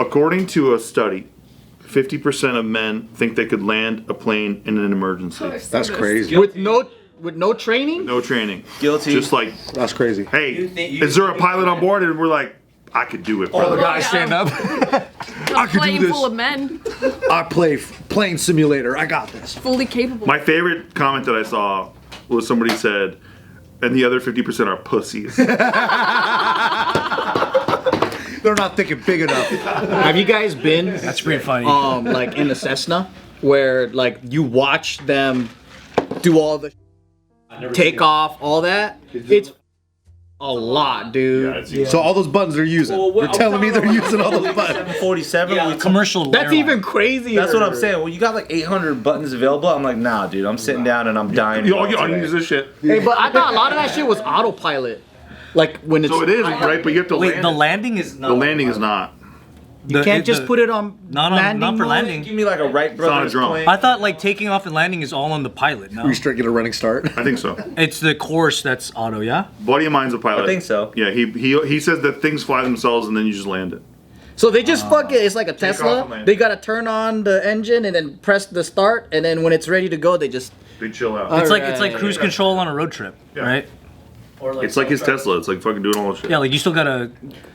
according to a study, 50% of men think they could land a plane in an emergency. That's crazy. With no training? No training. Guilty. Just like, That's crazy. hey, is there a pilot on board? And we're like, I could do it. All the brother. guys stand up. A plane full of men, I play plane simulator. I got this. fully capable. My favorite comment that I saw was somebody said, and the other 50% are pussies. They're not thinking big enough. Have you guys been That's pretty funny. like in a Cessna where like you watch them do all the take off, all that? It's a lot, dude. So all those buttons they're using. You're telling me they're using all those buttons. 747. Commercial. That's airline. even crazier. That's what I'm saying. Well, you got like 800 buttons available. I'm like, nah, dude. I'm sitting down and I'm dying. You all use this shit. Hey, but I thought a lot of that shit was autopilot. Like when it's So it is, right? But you have to Wait, land. the landing is not. The landing is not. you can't just put it on not landing for mode? landing. Give me like a Wright not a Brothers drone. plane. I thought like taking off and landing is all on the pilot. No, We straight get a running start. I think so. it's the course that's auto. Yeah. Buddy of mine's a pilot. I think so. Yeah, he says that things fly themselves and then you just land it. So they just fuck it. It's like a off Tesla. and land. They gotta turn on the engine and then press the start, and then when it's ready to go, they just. They chill out. It's like Alright. cruise control on a road trip, Yeah. right? It's like his Tesla. It's like fucking doing all this shit. Yeah, like you still gotta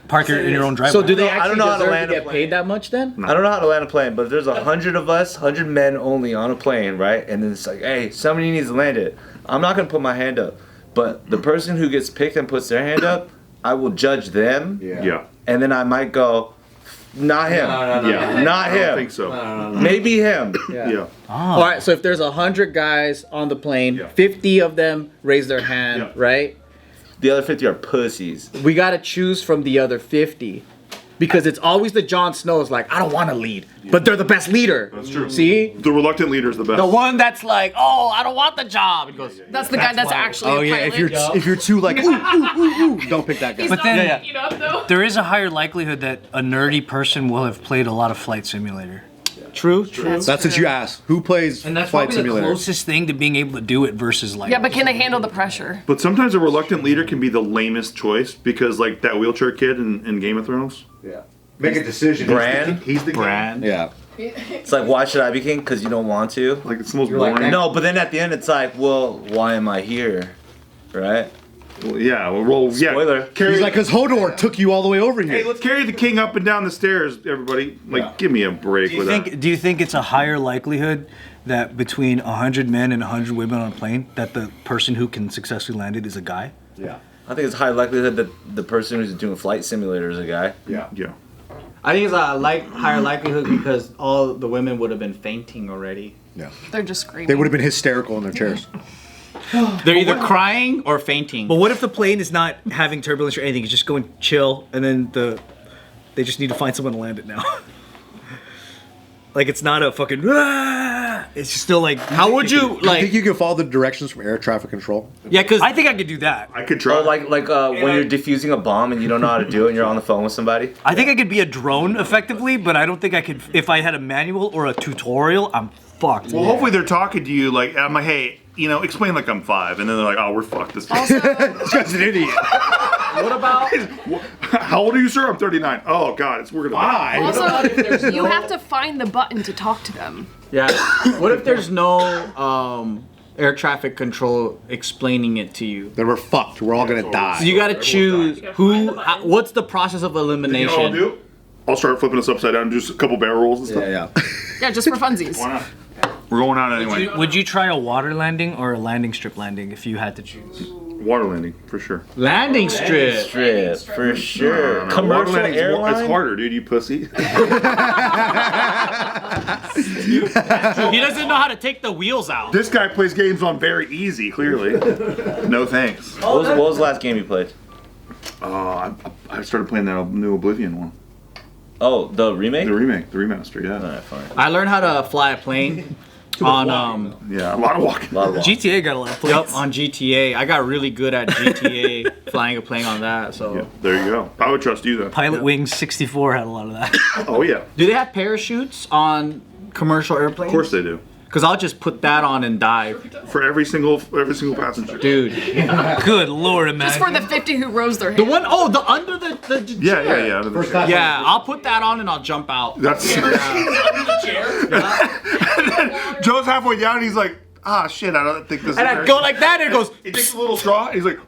park in your own driveway. So do they I actually don't know how to deserve land to a get plane. paid that much then? I don't know how to land a plane, but if there's 100 of us, 100 men only on a plane, right? And then it's like, hey, somebody needs to land it. I'm not gonna put my hand up, but the person who gets picked and puts their hand up, I will judge them, Yeah. and then I might go, not him, Yeah. not I don't him, think so. maybe him. Yeah. All right. So if there's 100 guys on the plane, Yeah. 50 of them raise their hand, Yeah. right? The other 50 are pussies. We gotta choose from the other 50. Because it's always the Jon Snows like, I don't want to lead, but they're the best leader. That's true. See? The reluctant leader is the best. The one that's like, oh, I don't want the job. He goes, That's the guy that's actually Oh a yeah, pilot. if you're too like ooh, ooh, ooh, ooh, don't pick that guy. He's But not then- picking up though. there is a higher likelihood that a nerdy person will have played a lot of Flight Simulator. true. That's what you ask. Who plays And that's Flight probably the Simulator? closest thing to being able to do it versus like. Yeah, but can they handle the pressure? But sometimes a reluctant leader can be the lamest choice because, like that wheelchair kid in Game of Thrones. Yeah. Make a decision. Bran? He's the Brand. Yeah. It's like, why should I be king? Because you don't want to. Like it's the most like boring. No, but then at the end it's like, well, why am I here? Right? Well, yeah. Well, roll. Yeah. Spoiler. Carry, He's like, because Hodor took you all the way over hey, here. let's carry the king up and down the stairs, everybody. Like, give me a break with that. Do you think it's a higher likelihood that between 100 men and 100 women on a plane, that the person who can successfully land it is a guy? Yeah. I think it's high likelihood that the person who's doing Flight Simulator is a guy. Yeah. Yeah. I think it's a higher likelihood because all the women would have been fainting already. Yeah. They're just screaming. They would have been hysterical in their chairs. They're either crying or fainting. But what if the plane is not having turbulence or anything? It's just going chill, and then they just need to find someone to land it now. Like it's not a fucking. Ah! It's just still like. How would you You think like? you can follow the directions from air traffic control? Yeah, because I think I could do that. I could try. Oh, like when you're defusing a bomb and you don't know how to do it and you're on the phone with somebody? I think I could be a drone effectively, but I don't think I could. If I had a manual or a tutorial, I'm fucked. Well, hopefully they're talking to you. Like, I'm like, hey, explain like I'm 5, and then they're like, oh, we're fucked. This Also, This guy's an idiot. what about? How old are you, sir? I'm 39. Oh God, we're gonna die. also you have to find the button to talk to them. Yeah. What if there's no air traffic control explaining it to you? Then we're fucked. We're all gonna die. So you got to choose what's the process of You know what I'll elimination? do? I'll start flipping us upside down and do just a couple barrel rolls and stuff. Yeah. Yeah, just for funsies. Why not? We're going out anyway. Would you try a water landing or a landing strip landing if you had to choose? Water landing for sure. Landing strip. Strip, for sure. Water Commercial landing's airline? It's harder, dude. You pussy. He doesn't know how to take the wheels out. This guy plays games on very easy. Clearly. No thanks. What was the last game you played? I started playing that new Oblivion one. Oh, the remake? The remake, the remaster. Yeah. Alright, fine. I learned how to fly a plane on Yeah. A lot of walking. GTA got a lot of planes. Yup, on GTA. I got really good at GTA flying a plane on that. So, Yeah, there you go. I would trust you then. Pilot Wings 64 had a lot of that. Oh yeah. do they have parachutes on commercial airplanes? Of course they do. Cause I'll just put that on and dive, For every single passenger. dude. Good lord, man. Just for the 50 who rose their The hand. one, the under the Yeah, chair. yeah, yeah. Yeah, I'll put that on and I'll jump out. That's Joe's halfway down and he's like, ah, shit, I don't think this is And I very-" go like that and it goes. He takes a little straw and he's like,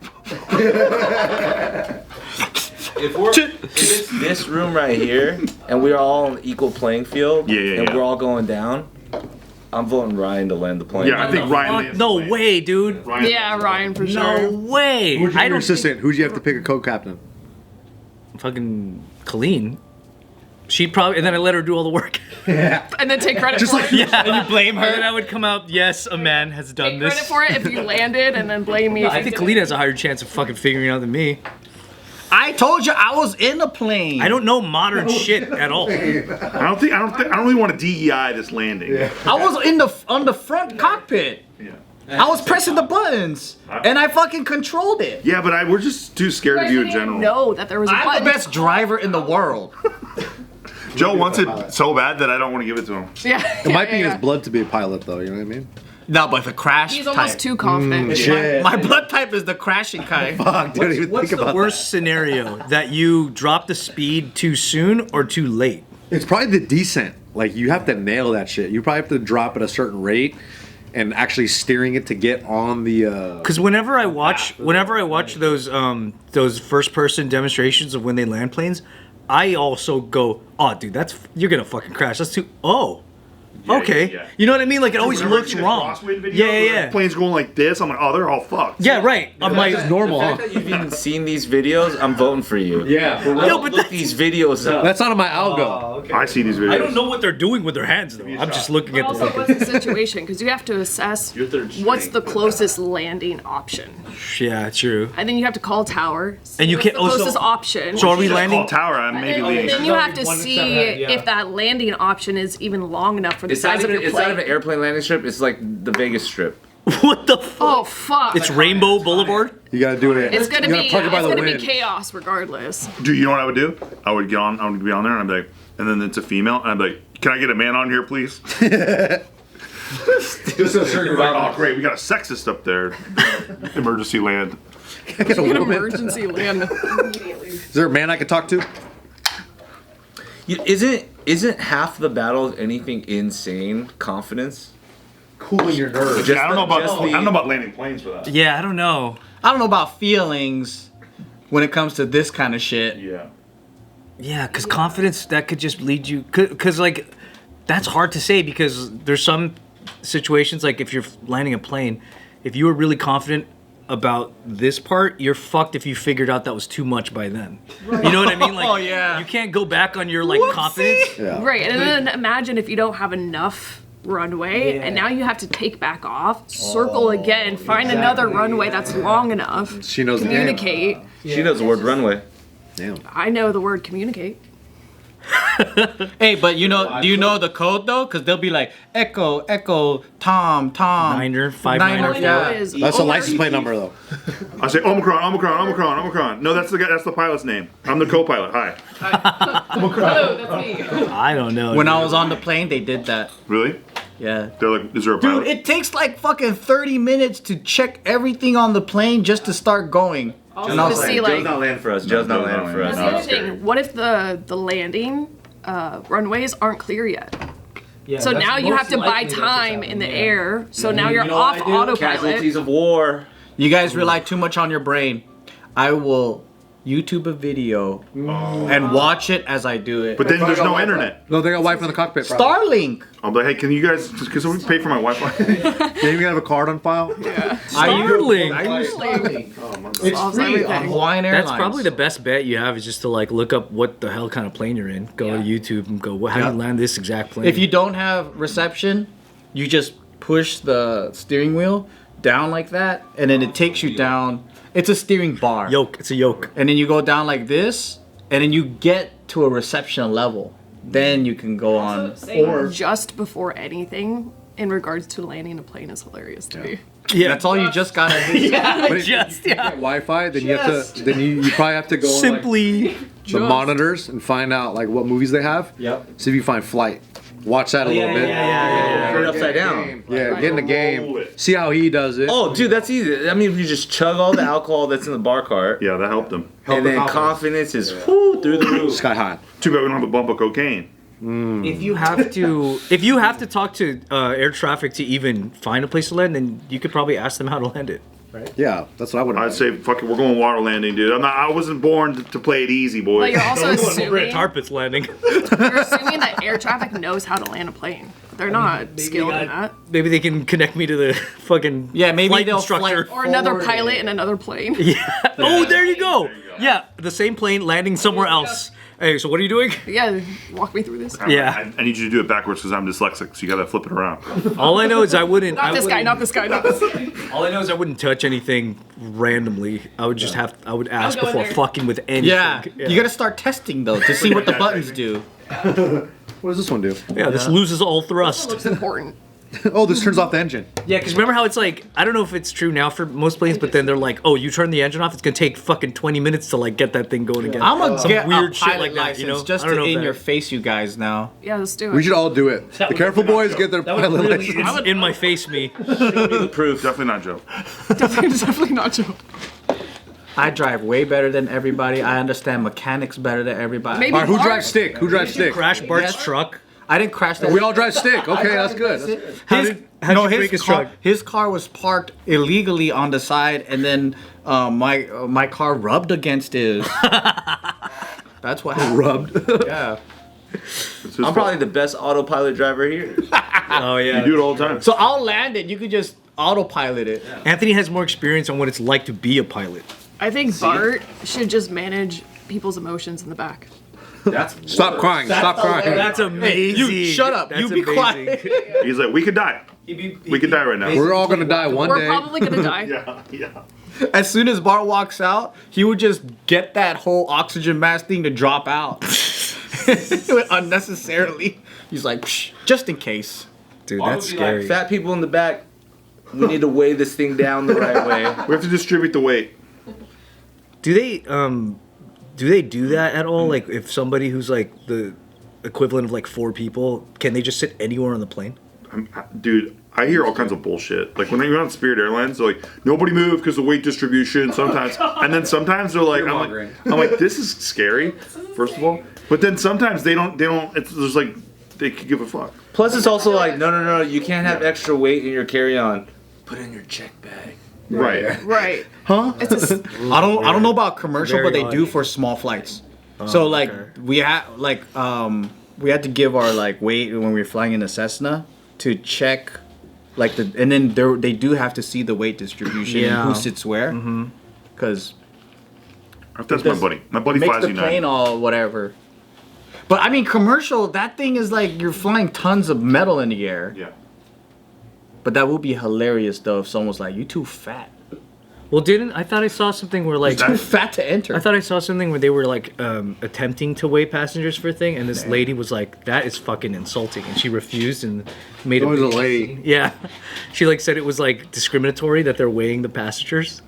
If it's this room right here, and we're all on an equal playing field, and we're all going down, I'm voting Ryan to land the plane. yeah, I think Ryan. Fuck, no way, dude. Yeah, Ryan for No sure. way. Who'd you I your don't assistant? Who'd you have to pick a co-captain? fucking Kalyne. She'd probably, and then I let her do all the work. And then take credit for it. Yeah, and you blame her. And then I would come out, yes, a man has done Take this. credit for it if you landed, and then blame me. No, if I you think didn't. Kalyne has a higher chance of fucking figuring it out than me. I told you I was in a plane. I don't know modern shit at all. I don't really want to DEI this landing. Yeah. I was on the front cockpit. I was pressing the buttons, and I fucking controlled it. Yeah, but we're just too scared of you in general. Know that there was a I'm button. the best driver in the world. Joe wants it so bad that I don't want to give it to him. Yeah. It might be in his blood to be a pilot, though. You know what I mean? No, but the crash He's type. almost too confident. Shit. My blood type is the crashing kind. Fuck, don't even What's think the about worst scenario? That you drop the speed too soon or too late? that. It's probably the descent. Like, you have to nail that shit. You probably have to drop at a certain rate and actually steering it to get on the. Because whenever I watch those first person demonstrations of when they land planes, I also go, oh dude, you're gonna fucking crash. That's too. Oh. Okay, yeah. you know what I mean? Like it always Remember looks the wrong. crosswind videos Yeah, where yeah, yeah. Planes going like this. I'm like, oh, they're all fucked. Yeah, right. I'm like, It's normal, The huh? fact that you've even seen these videos, I'm voting for you. Yeah, for real. Yo, but Look these videos up. That's not on my algo. I see these videos. I don't know what they're doing with their hands though. I'm just looking But at the also, fucking. what's the situation? Because you have to assess what's the closest landing option. Yeah, true. And then you have to call tower. see And you what's can't the also- closest option. So are we Just landing? call tower. I'm maybe and leading. then you have to One see step ahead, yeah. if that landing option is even long enough for the It's not size of even. your It's not plane. even an airplane landing strip. It's like the Vegas Strip. What the fuck? Oh fuck! It's Rainbow Boulevard. You gotta do it. It's gonna you be gotta park it by the be wind. chaos regardless. Do you know what I would do? I would be on there and I'd be like, and then it's a female, and I'd be like, can I get a man on here, please? Just a certain Like, oh great, we got a sexist up there. Emergency land. Get a An woman. emergency land. Is there a man I could talk to? Isn't half the battle of anything insane confidence? Cooling your nerves. Yeah, I don't know just about landing planes for that. Yeah, I don't know. I don't know about feelings when it comes to this kind of shit. Yeah. Yeah, because confidence that could just lead you. Because like, that's hard to say because there's some situations like if you're landing a plane, if you were really confident about this part, you're fucked if you figured out that was too much by then. You know what I mean? Like, Oh, yeah. you can't go back on your like confidence. Yeah. Right, and then imagine if you don't have enough runway, and now you have to take back off, circle again, find another runway that's long enough. She knows the game. Communicate. She knows the word runway. Damn. I know the word communicate. Hey, but do you know the code though? Because they'll be like Echo, Echo, Tom, Niner, 5 Niner, All I know yeah. is That's a license plate number, though. I say Omicron, Omicron, Omicron, Omicron. No, that's the guy. That's the pilot's name. I'm the co-pilot. Hi. Oh, that's me. I don't know. When dude. I was on the plane, they did that. Really? Yeah. They're like, is there a pilot? Dude, it takes like fucking 30 minutes to check everything on the plane just to start going. Also And I to was see like, Joe's not landing for us. Joe's not landing for us. That's the other thing. What if the landing runways aren't clear yet? Yeah, So that's now you most have to buy likely that's what's time in the happening, yeah. air. So now you're You know what off I do? autopilot. Casualties of war. You guys rely too much on your brain. I will YouTube a video and watch it as I do it. But then there's no internet. No, they got Wi-Fi in the cockpit. probably. Starlink. I'm like, hey, can you guys, because we pay for my Wi-Fi? Yeah, you have a card on file? Starlink. I use Starlink. It's Solves free everything. on Hawaiian Airlines. That's probably the best bet you have is just to like look up what the hell kind of plane you're in. Go to YouTube and go, how do you land this exact plane? If you don't have reception, you just push the steering wheel down like that, and then it takes you down. It's a steering bar. yoke, it's a yoke. And then you go down like this, and then you get to a reception level. Then you can go on. Saying just before anything in regards to landing a plane is hilarious to me. Yeah, That's all you just gotta do. But if just you get Wi-Fi, then you have to. Then you probably have to go on, like, simply. the monitors and find out like what movies they have. Yep. See if you find Flight. Watch that a little bit. Turn it upside down. Yeah, get in the game. See how he does it. Oh, dude, that's easy. I mean, if you just chug all the alcohol that's in the bar cart, Yeah, that helped him. and then confidence is through the roof. Sky high. Too bad we don't have a bump of cocaine. If you have to talk to air traffic to even find a place to land, then you could probably ask them how to land it. Yeah, that's what I would. I'd say, fuck it, we're going water landing, dude. I wasn't born to play it easy, boys. But you're also assuming Tarpets landing. you're assuming that air traffic knows how to land a plane. They're not skilled in that. Maybe they can connect me to the fucking maybe flight they'll instructor. fly- Or another Forward. pilot in another plane. Oh, there you go. Yeah, the same plane landing somewhere else. Hey, so what are you doing? Yeah, walk me through this. Yeah. I need you to do it backwards because I'm dyslexic, so you gotta flip it around. All I know is I wouldn't. Not this guy, not this guy, not this guy. All I know is I wouldn't touch anything randomly. I would just I would ask go in before there. fucking with anything. Yeah, you gotta start testing though to see what the buttons do. What does this one do? Yeah, this loses all thrust. Looks important. Oh, this turns off the engine. Yeah, because remember how it's like, I don't know if it's true now for most planes, but then they're like, oh, you turn the engine off, it's gonna take fucking 20 minutes to like get that thing going again. I'm gonna Some get weird a shit pilot like that, license you know? just I don't to know if in that- your face, you guys now. Yeah, let's do it. We should all do it. The careful boys get their pilot license. It's in my face, me. Proof. Definitely not Joe. Definitely not Joe. I drive way better than everybody. I understand mechanics better than everybody. Maybe All right, who Bart- drives stick? Who drives stick? Crash Bart's Yes. truck. I didn't crash that. We all drive stick. Okay, that's good. How'd you break his truck? His car was parked illegally on the side, and then my car rubbed against his. That's what happened. Rubbed. Yeah. It's his I'm fault. probably the best autopilot driver here. Oh, yeah. You do it all the time. So I'll land it. You could just autopilot it. Anthony has more experience on what it's like to be a pilot. I think Bart should just manage people's emotions in the back. Stop crying. Stop crying. That's amazing. You shut up. That's You be quiet. He's like, we could die. We could die right now. We're all gonna die one We're day. probably gonna die. Yeah. As soon as Bart walks out, he would just get that whole oxygen mask thing to drop out. Unnecessarily. He's like, "Psh, just in case. Dude, that's scary. Fat people in the back, we need to weigh this thing down the right way. We have to distribute the weight. Do they do that at all? Like, if somebody who's like the equivalent of like 4 people, can they just sit anywhere on the plane? Dude, I hear all kinds of bullshit. Like when you're on Spirit Airlines, they're like, nobody move because of weight distribution. Sometimes, and then sometimes they're like, I'm like, this is scary. First of all, but then sometimes they don't. It's there's like they could give a fuck. Plus, it's also like, no, you can't have extra weight in your carry-on. Put it in your check bag. Right. Right. Huh? It's a, I don't know about commercial, Very but they odd. do for small flights. So like we had to give our like weight when we were flying in a Cessna to check like and then they do have to see the weight distribution and who sits where because That's my buddy. My buddy makes flies the United. plane all whatever. But I mean commercial, that thing is like you're flying tons of metal in the air. Yeah. But that would be hilarious though if someone was like, "You too fat, Well, I thought I saw something where like too fat to enter." I thought I saw something where they were like attempting to weigh passengers for a thing, and this lady was like, "That is fucking insulting," and she refused and made It was a big- lady. Yeah, she like said it was like discriminatory that they're weighing the passengers.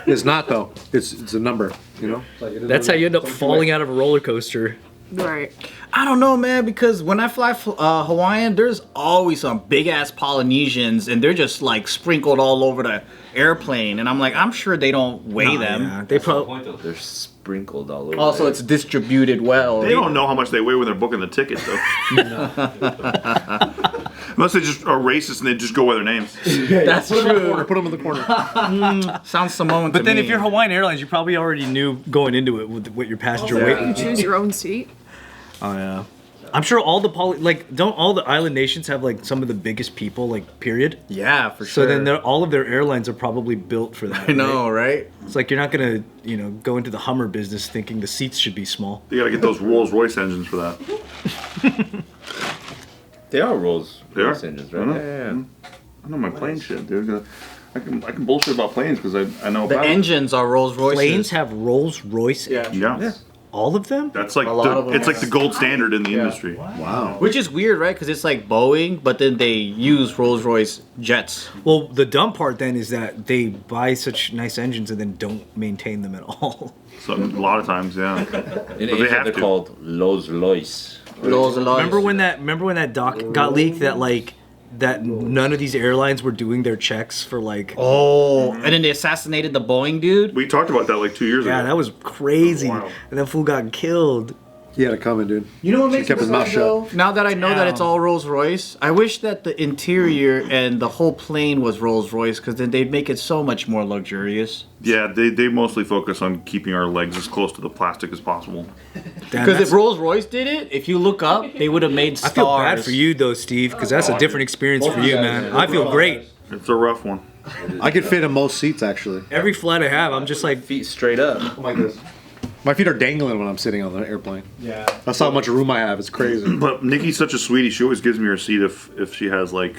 It's not though. It's a number. You know. That's how you end up falling out of a roller coaster. right. I don't know, man, because when I fly Hawaiian, there's always some big ass Polynesians, and they're just like sprinkled all over the airplane, and I'm like, I'm sure they don't weigh them. Yeah, they probably. They're sprinkled all over. Also, it's distributed well. They don't know how much they weigh when they're booking the ticket, though. Unless they just are racist and they just go by their names. That's true. Put them in the corner. Sounds Samoan to But then me. if you're Hawaiian Airlines, you probably already knew going into it what your passenger weight. You choose your own seat. Oh yeah. I'm sure all the don't all the island nations have like some of the biggest people like period. yeah, for So sure. then all of their airlines are probably built for that. I know, right? It's like you're not gonna go into the Hummer business thinking the seats should be small. You gotta get those RollsRoyce engines for that. They are Rolls They are? engines, I right? know. Yeah. I know my plane shit, dude. I can bullshit about planes because I know The about it. engines are RollsRoyces. Planes have RollsRoyce. Yeah. All of them? That's like lot of them it's like the gold standard in the Yeah. industry. Wow. Which is weird, right? Because it's like Boeing, but then they use Rolls-Royce jets. Well, the dumb part then is that they buy such nice engines and then don't maintain them at all. So a lot of times, yeah. In But they Asia, have they're to. called Rolls-Royce. Remember when that doc got leaked that like that none of these airlines were doing their checks for like Oh, and then they assassinated the Boeing dude. We talked about that like 2 years yeah, ago. that was crazy. Wow. And that fool got killed. He had it coming, dude. You know what makes kept me his mouth sad, shut. though? Now that I know that it's Damn. all Rolls-Royce, I wish that the interior and the whole plane was Rolls-Royce, because then they'd make it so much more luxurious. Yeah, they mostly focus on keeping our legs as close to the plastic as possible. Damn, Because that's- if Rolls-Royce did it, if you look up, they would have made I stars. feel bad for you though, Steve, because that's a different experience for you, man. I feel great. It's a rough one. I could fit in most seats actually. Every flight I have, I'm just like, Feet straight up. Like this. My feet are dangling when I'm sitting on the airplane. Yeah. That's how much room I have. It's crazy. But Nikki's such a sweetie. She always gives me her seat if she has like,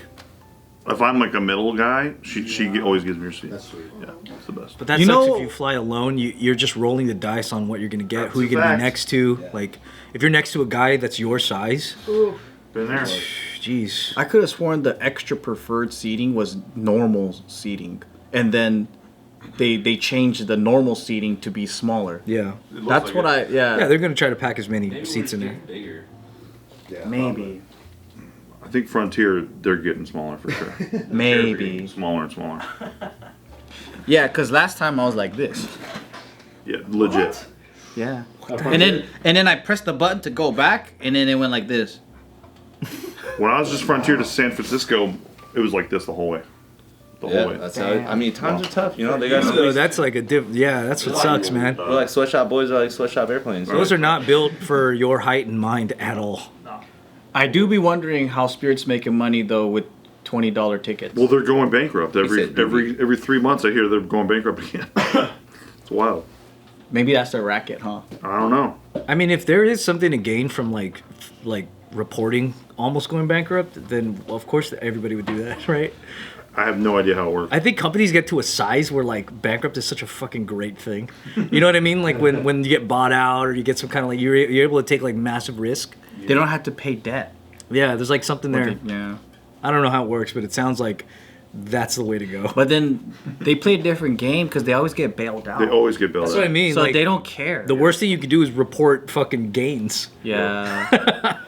if I'm like a middle guy, she always gives me her seat. That's sweet. Yeah, it's the best. but that You sucks know- if you fly alone. You're just rolling the dice on what you're gonna get, That's who a you're gonna fact. be next to. Like, if you're next to a guy that's your size, Been there. jeez. I could have sworn the extra preferred seating was normal seating, and then they changed the normal seating to be smaller. Yeah. That's what Yeah, they're gonna try to pack as many seats in there. Bigger. maybe. I think Frontier, they're getting smaller for sure. Maybe. Smaller and smaller. Yeah, because last time I was like this. Yeah, legit. Yeah. And then I pressed the button to go back, and then it went like this. When I was just Frontier to San Francisco, it was like this the whole way. The whole Yeah, way. that's how. I mean, times are tough. You know, they got So that's like yeah, that's what sucks, man. We're like sweatshop boys are like sweatshop airplanes. Those are not built for your height and mind at all. I do be wondering how Spirit's making money though with $20 tickets. Well, they're going bankrupt every said DB. every 3 months. I hear they're going bankrupt again. It's wild. Maybe that's their racket, huh? I don't know. I mean, if there is something to gain from like reporting almost going bankrupt, then of course everybody would do that, right? I have no idea how it works. I think companies get to a size where like bankrupt is such a fucking great thing. You know what I mean? Like when you get bought out or you get some kind of like you're able to take like massive risk. They don't have to pay debt. Yeah, there's like something there. Yeah. I don't know how it works, but it sounds like that's the way to go. But then they play a different game because they always get bailed out. They always get bailed That's out. what I mean. so like, they don't care. the worst thing you could do is report fucking gains. Yeah.